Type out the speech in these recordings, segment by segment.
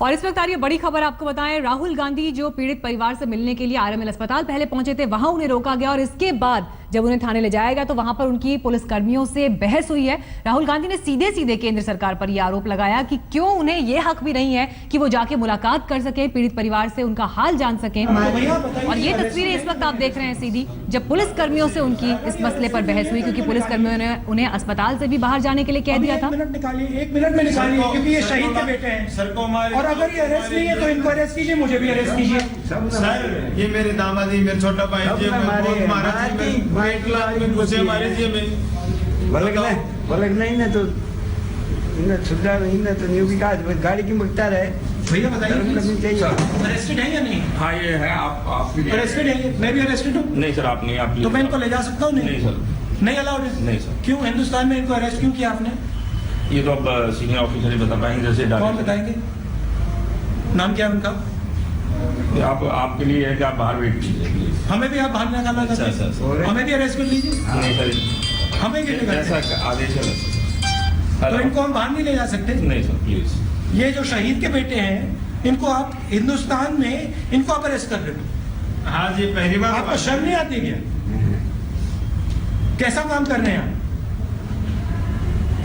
और इस वक्त आ रही है बड़ी खबर, आपको बताएं राहुल गांधी जो पीड़ित परिवार से मिलने के लिए आरएमएल अस्पताल पहले पहुंचे थे, वहां उन्हें रोका गया और इसके बाद जब उन्हें थाने ले जाया गया तो वहां पर उनकी पुलिस कर्मियों से बहस हुई है। राहुल गांधी ने सीधे सीधे केंद्र सरकार पर यह आरोप लगाया कि क्यों उन्हें यह हक भी नहीं है कि वो जाके मुलाकात कर सके, पीड़ित परिवार से उनका हाल जान सकें। और ये तस्वीरें इस वक्त आप देख रहे हैं सीधी, जब पुलिस कर्मियों से उनकी इस मसले पर बहस हुई, क्योंकि पुलिस कर्मियों ने उन्हें अस्पताल से भी बाहर जाने के लिए कह दिया था। 1 मिनट निकालिए क्योंकि ये शहीद के बेटे हैं सर को हमारे, और अगर ये अरेस्ट नहीं है तो इनको अरेस्ट कीजिए, मुझे भी अरेस्ट कीजिए सर। ये मेरे दामादी, मेरे छोटा भाई जी, हमारे जी में बोले नहीं ना तो सुधार नहीं ना तो न्यू विकास गाड़ी की मुख्तार है। भैया बताइए चाहिए अरेस्टेड है या नहीं? हाँ ये है। आप अरेस्टेड है? मैं भी अरेस्टेड हूँ। नहीं सर, आप नहीं। आप तो मैं इनको ले जा सकता हूँ? नहीं सर, नहीं अलाउड है? नहीं सर। क्यों हिंदुस्तान में इनको अरेस्ट क्यों किया आपने? ये तो अब सीनियर ऑफिसर ही बता पाएंगे। जैसे कौन बताएंगे? नाम क्या है उनका? आप आपके लिए है कि आप बाहर वेट कीजिए। हमें भी आप बाहर निकालना चाहते हैं? हमें भी अरेस्ट कर लीजिए। नहीं सर, हमें क्यों ऐसा आदेश है तो इनको हम बाहर नहीं ले जा सकते? नहीं सर प्लीज। ये जो शहीद के बेटे हैं इनको आप हिंदुस्तान में इनको आप अरेस्ट कर रहे हो? हाँ जी, पहली बार। आपको शर्म नहीं आती क्या? कैसा काम कर रहे हैं आप?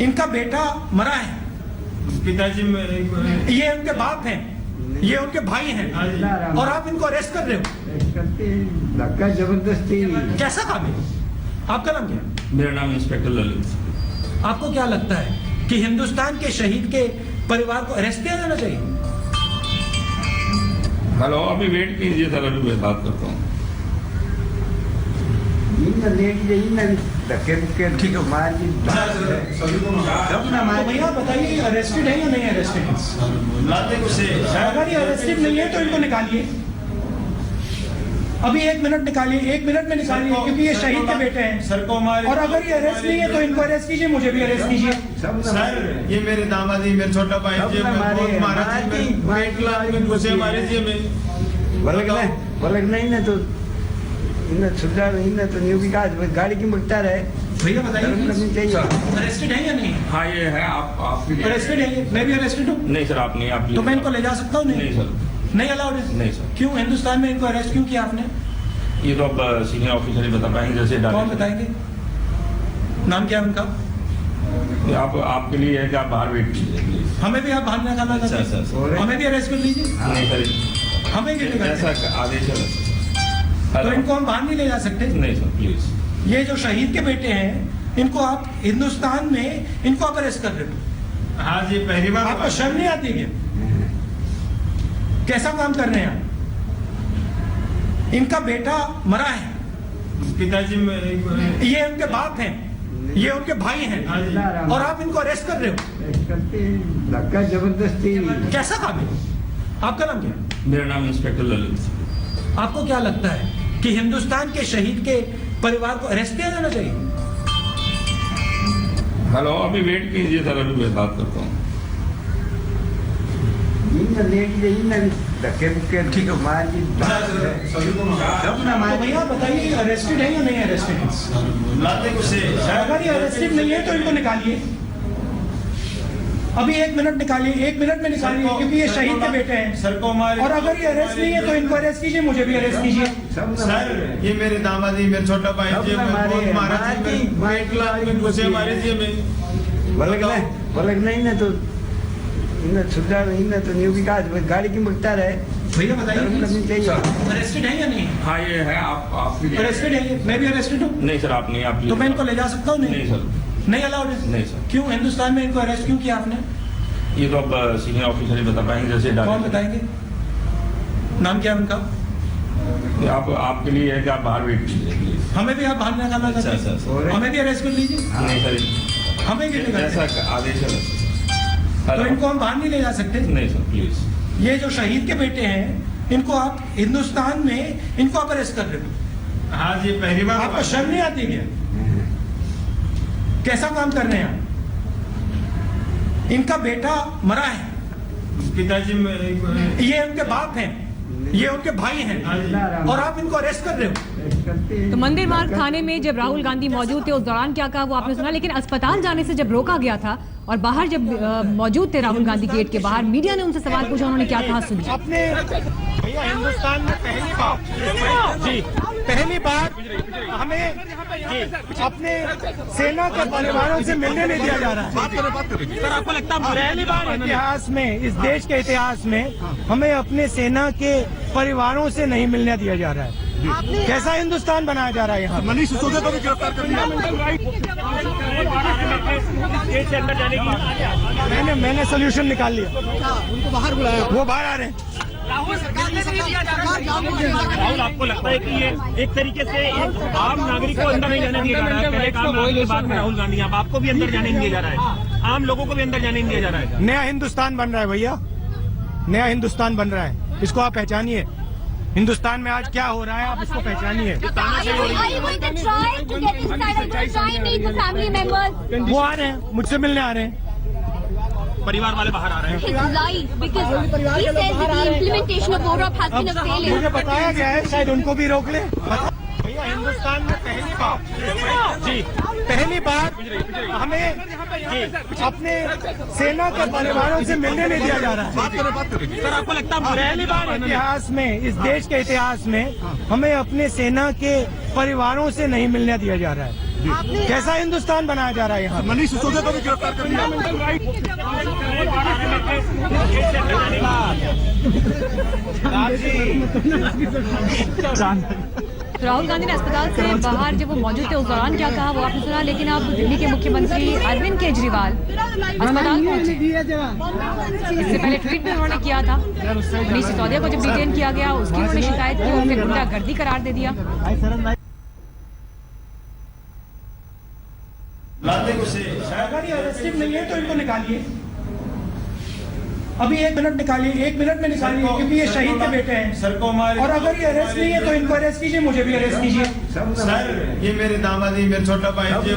इनका बेटा मरा है, पिताजी ये उनके बाप हैं, ये उनके भाई हैं, और आप इनको अरेस्ट कर रहे हो? धक्का जबरदस्ती। कैसा काम है? आपका नाम क्या है? मेरा नाम इंस्पेक्टर ललित। आपको क्या लगता है कि हिंदुस्तान के शहीद के परिवार को अरेस्ट किया जाना चाहिए? हेलो, अभी वेट कीजिए सर, अभी मैं बात करता हूँ। धक्के बुक्के ठीक है। मार दी तो भैया बताइए अरेस्टेड है या नहीं अरेस्टेड है? अगर ये अरेस्टेड नहीं है तो इनको निकालिए अभी। 1 मिनट निकालिए, 1 मिनट में निकालिए क्योंकि ये शहीद के बेटे हैं सर को हमारे, और अगर ये अरेस्ट नहीं है तो इनको अरेस्ट कीजिए, मुझे भी अरेस्ट कीजिए सर। ये मेरे दामादी, मेरे छोटा भाई जी, हमारे जी में। बोले नहीं ना तो सुधार नहीं ना तो न्यू विकास गाड़ी की मुख्तार है। भैया बताइए चाहिए अरेस्टेड है या नहीं? हाँ ये है। आप अरेस्टेड है? मैं भी अरेस्टेड हूँ। नहीं सर, आप नहीं। आप तो मैं इनको ले जा सकता हूँ? नहीं सर, नहीं अलाउड है? नहीं सर। क्यों हिंदुस्तान में इनको अरेस्ट क्यों किया आपने? ये तो अब सीनियर ऑफिसर ही बता पाएंगे। जैसे कौन बताएंगे? नाम क्या है उनका? आप आपके लिए है कि आप बाहर वेट कीजिए। हमें भी आप बाहर निकालना चाहते हैं? हमें भी अरेस्ट कर लीजिए। नहीं सर, हमें क्यों? ऐसा आदेश है। तो इनको हम बाहर नहीं ले जा सकते? नहीं सर प्लीज। ये जो शहीद के बेटे हैं इनको आप हिंदुस्तान में इनको आप अरेस्ट कर रहे हो? हाँ जी, पहली बार। आपको शर्म नहीं आती क्या? कैसा काम कर रहे हैं आप? इनका बेटा मरा है, पिताजी ये उनके बाप हैं, ये उनके भाई हैं, और आप इनको अरेस्ट कर रहे हो? धक्का जबरदस्ती। कैसा काम है? आपका नाम क्या है? मेरा नाम इंस्पेक्टर ललित। आपको क्या लगता है कि हिंदुस्तान के शहीद के परिवार को अरेस्ट किया जाना चाहिए? हेलो, अभी वेट कीजिए सर, अभी मैं बात करता हूँ। धक्के बुक्के ठीक है। मार दी तो भैया बताइए अरेस्टेड है या नहीं अरेस्टेड है? अगर ये अरेस्टेड नहीं है तो इनको निकालिए अभी। 1 मिनट निकालिए, 1 मिनट में निकालिए क्योंकि ये शहीद के बेटे हैं सर को हमारे, और अगर ये अरेस्ट नहीं है तो इनको अरेस्ट कीजिए, मुझे भी अरेस्ट कीजिए सर। ये मेरे दामादी, मेरे छोटा भाई जी, हमारे जी में। बोले नहीं ना तो सुधार नहीं ना तो न्यू विकास गाड़ी की मुख्तार है। भैया बताइए चाहिए अरेस्टेड है या नहीं? हाँ ये है। आप अरेस्टेड है? मैं भी अरेस्टेड हूँ। नहीं सर, आप नहीं। आप तो मैं इनको ले जा सकता हूँ? नहीं सर, नहीं अलाउड है? नहीं सर। क्यों हिंदुस्तान में इनको अरेस्ट क्यों किया आपने? ये तो अब सीनियर ऑफिसर ही बता पाएंगे। जैसे कौन बताएंगे? नाम क्या है उनका? आप आपके लिए है कि आप बाहर वेट कीजिए। हमें भी आप बाहर निकालना चाहते हैं? हमें भी अरेस्ट कर लीजिए। नहीं सर, हमें क्यों? ऐसा आदेश है। तो इनको हम बाहर नहीं ले जा सकते? नहीं सर प्लीज। ये जो शहीद के बेटे हैं इनको आप हिंदुस्तान में इनको आप अरेस्ट कर रहे हो? हाँ जी, पहली बार। आपको शर्म नहीं आती क्या? कैसा काम कर रहे हैं आप? इनका बेटा मरा है, पिताजी ये उनके बाप हैं, ये उनके भाई हैं और आप इनको अरेस्ट कर रहे हो। तो मंदिर मार्ग थाने में जब राहुल गांधी मौजूद थे उस दौरान क्या कहा वो आपने सुना, लेकिन अस्पताल जाने से जब रोका गया था और बाहर जब मौजूद थे राहुल गांधी गेट के बाहर, मीडिया ने उनसे सवाल पूछा, उन्होंने क्या कहा सुनिए। अपने भैया हिंदुस्तान में पहली बार हमें अपने सेना के परिवारों से मिलने नहीं दिया जा रहा है। सर आपको लगता है पहली बार इतिहास में, इस देश के इतिहास में हमें अपने सेना के परिवारों से नहीं मिलने दिया जा रहा है। कैसा हिंदुस्तान बनाया जा रहा है यहाँ? मनीष सिसोदिया को भी गिरफ्तार कर लिया। मैंने सोल्यूशन निकाल लिया, उनको बाहर बुलाया, वो बाहर आ रहे हैं। राहुल आपको लगता है कि ये एक तरीके से एक आम नागरिक को अंदर नहीं जाने दिया जा रहा है? पहले काम के बाद में राहुल गांधी, अब आपको भी अंदर जाने नहीं दिया जा रहा है, आम लोगों को भी अंदर जाने नहीं दिया जा रहा है। नया हिंदुस्तान बन रहा है भैया, नया हिंदुस्तान बन रहा है, इसको आप पहचानिए। हिंदुस्तान में आज क्या हो रहा है आप इसको पहचानिए। वो आ रहे हैं, मुझसे मिलने आ रहे हैं। परिवार वाले बाहर आ रहे हैं। मुझे बताया गया है शायद उनको भी रोक ले। भैया हिंदुस्तान में पहली बार हमें अपने सेना के परिवारों से मिलने नहीं दिया जा रहा है। सर आपको लगता है पहली बार इतिहास में, इस देश के इतिहास में हमें अपने सेना के परिवारों से नहीं मिलने दिया जा रहा है। कैसा हिंदुस्तान बनाया जा रहा है यहाँ? मनीष सिसोदिया को भी गिरफ्तार कर लिया। तो राहुल गांधी ने अस्पताल से बाहर जब वो मौजूद थे उस दौरान क्या कहा वो आपने सुना, लेकिन अब दिल्ली के मुख्यमंत्री अरविंद केजरीवाल अस्पताल पहुंचे। इससे पहले ट्वीट भी उन्होंने किया था। मनीष सिसोदिया को जब डिटेन किया गया उसकी उन्होंने शिकायत की, उनके गुंडागर्दी करार दे दिया। अगर ये अरेस्टेड नहीं है तो इनको निकालिए, अभी 1 मिनट निकालिए, 1 मिनट में निकालिए, क्योंकि ये शहीद के बेटे हैं सर को हमारे। और अगर ये अरेस्ट नहीं है तो इनको अरेस्ट कीजिए, मुझे भी अरेस्ट कीजिए। सर ये मेरे दामादी, मेरे छोटा भाई जी,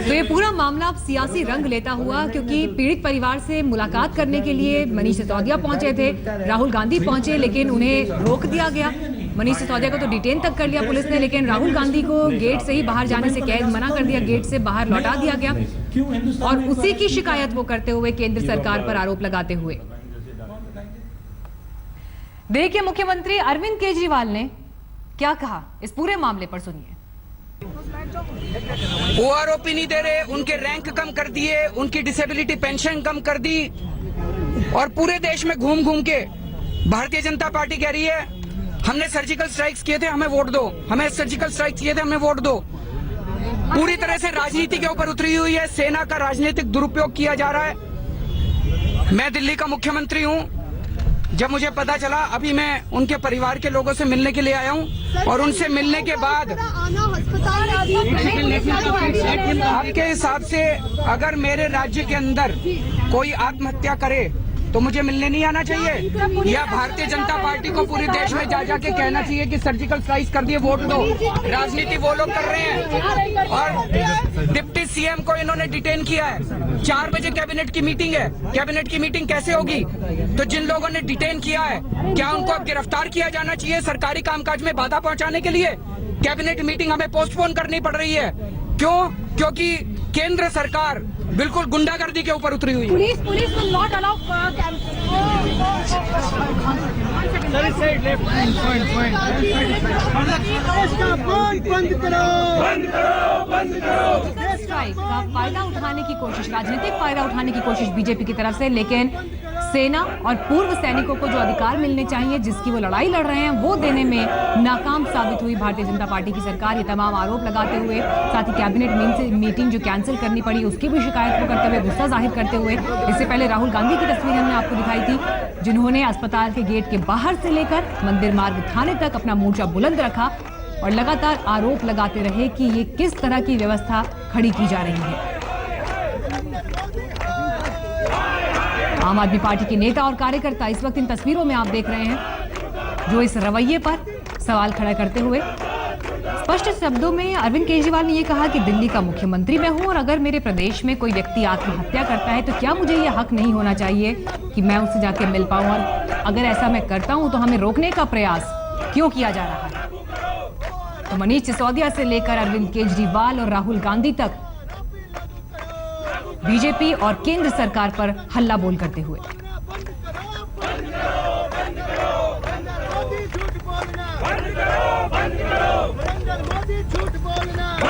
तो ये पूरा मामला अब सियासी रंग लेता हुआ, क्योंकि पीड़ित परिवार से मुलाकात करने के लिए मनीष सिसोदिया पहुंचे थे, राहुल गांधी पहुंचे, लेकिन उन्हें रोक दिया गया। मनीष सिसोदिया को तो डिटेन तक कर लिया पुलिस ने, लेकिन राहुल गांधी को गेट से ही बाहर जाने से कैद मना कर दिया, गेट से बाहर लौटा दिया गया। और उसी की शिकायत वो करते हुए केंद्र सरकार पर आरोप लगाते हुए। देखिए मुख्यमंत्री अरविंद केजरीवाल ने क्या कहा इस पूरे मामले पर, सुनिए। वो आरोपी नहीं दे रहे, उनके रैंक कम कर दिए, उनकी डिसेबिलिटी पेंशन कम कर दी, और पूरे देश में घूम घूम के भारतीय जनता पार्टी कह रही है हमने सर्जिकल स्ट्राइक्स किए थे हमें वोट दो, हमें सर्जिकल स्ट्राइक्स किए थे हमें वोट दो। पूरी तरह से राजनीति के ऊपर उतरी हुई है, सेना का राजनीतिक दुरुपयोग किया जा रहा है। मैं दिल्ली का मुख्यमंत्री हूं, जब मुझे पता चला अभी मैं उनके परिवार के लोगों से मिलने के लिए आया हूं, और उनसे मिलने के बाद आपके हिसाब से अगर मेरे राज्य के अंदर कोई आत्महत्या करे तो मुझे मिलने नहीं आना चाहिए, या भारतीय जनता पार्टी को पूरे देश में जा जाके कहना चाहिए कि सर्जिकल स्ट्राइक कर दिए वोट दो? राजनीति वो लोग कर रहे हैं। और डिप्टी सीएम को इन्होंने डिटेन किया है, 4 बजे कैबिनेट की मीटिंग है, कैबिनेट की मीटिंग कैसे होगी? तो जिन लोगों ने डिटेन किया है क्या उनको अब गिरफ्तार किया जाना चाहिए सरकारी कामकाज में बाधा पहुंचाने के लिए? कैबिनेट मीटिंग हमें पोस्टपोन करनी पड़ रही है, क्यों? क्योंकि केंद्र सरकार बिल्कुल गुंडागर्दी के ऊपर उतरी हुई है। Police will not allow strike का फायदा उठाने की कोशिश, राजनीतिक फायदा उठाने की कोशिश बीजेपी की तरफ से, लेकिन सेना और पूर्व सैनिकों को जो अधिकार मिलने चाहिए, जिसकी वो लड़ाई लड़ रहे हैं, वो देने में नाकाम साबित हुई भारतीय जनता पार्टी की सरकार। ये तमाम आरोप लगाते हुए, साथ ही कैबिनेट मीटिंग जो कैंसिल करनी पड़ी उसकी भी शिकायत को करते हुए, गुस्सा जाहिर करते हुए। इससे पहले राहुल गांधी की तस्वीर हमने आपको दिखाई थी, जिन्होंने अस्पताल के गेट के बाहर से लेकर मंदिर मार्ग थाने तक अपना मोर्चा बुलंद रखा और लगातार आरोप लगाते रहे कि ये किस तरह की व्यवस्था खड़ी की जा रही है। आम आदमी पार्टी के नेता और कार्यकर्ता इस वक्त इन तस्वीरों में आप देख रहे हैं, जो इस रवैये पर सवाल खड़ा करते हुए स्पष्ट शब्दों में अरविंद केजरीवाल ने यह कहा कि दिल्ली का मुख्यमंत्री मैं हूं और अगर मेरे प्रदेश में कोई व्यक्ति आत्महत्या करता है तो क्या मुझे यह हक नहीं होना चाहिए कि मैं उससे जाके मिल पाऊं, और अगर ऐसा मैं करता हूं तो हमें रोकने का प्रयास क्यों किया जा रहा है। तो मनीष सिसोदिया से लेकर अरविंद केजरीवाल और राहुल गांधी तक बीजेपी और केंद्र सरकार पर हल्ला बोल करते हुए।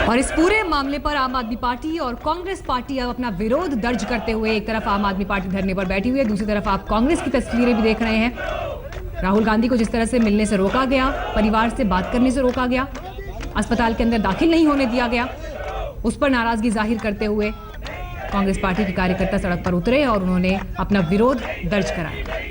और इस पूरे मामले पर आम आदमी पार्टी और कांग्रेस पार्टी अब अपना विरोध दर्ज करते हुए, एक तरफ आम आदमी पार्टी धरने पर बैठी हुई है, दूसरी तरफ आप कांग्रेस की तस्वीरें भी देख रहे हैं। राहुल गांधी को जिस तरह से मिलने से रोका गया, परिवार से बात करने से रोका गया, अस्पताल के अंदर दाखिल नहीं होने दिया गया, उस पर नाराजगी जाहिर करते हुए कांग्रेस पार्टी के कार्यकर्ता सड़क पर उतरे और उन्होंने अपना विरोध दर्ज कराया।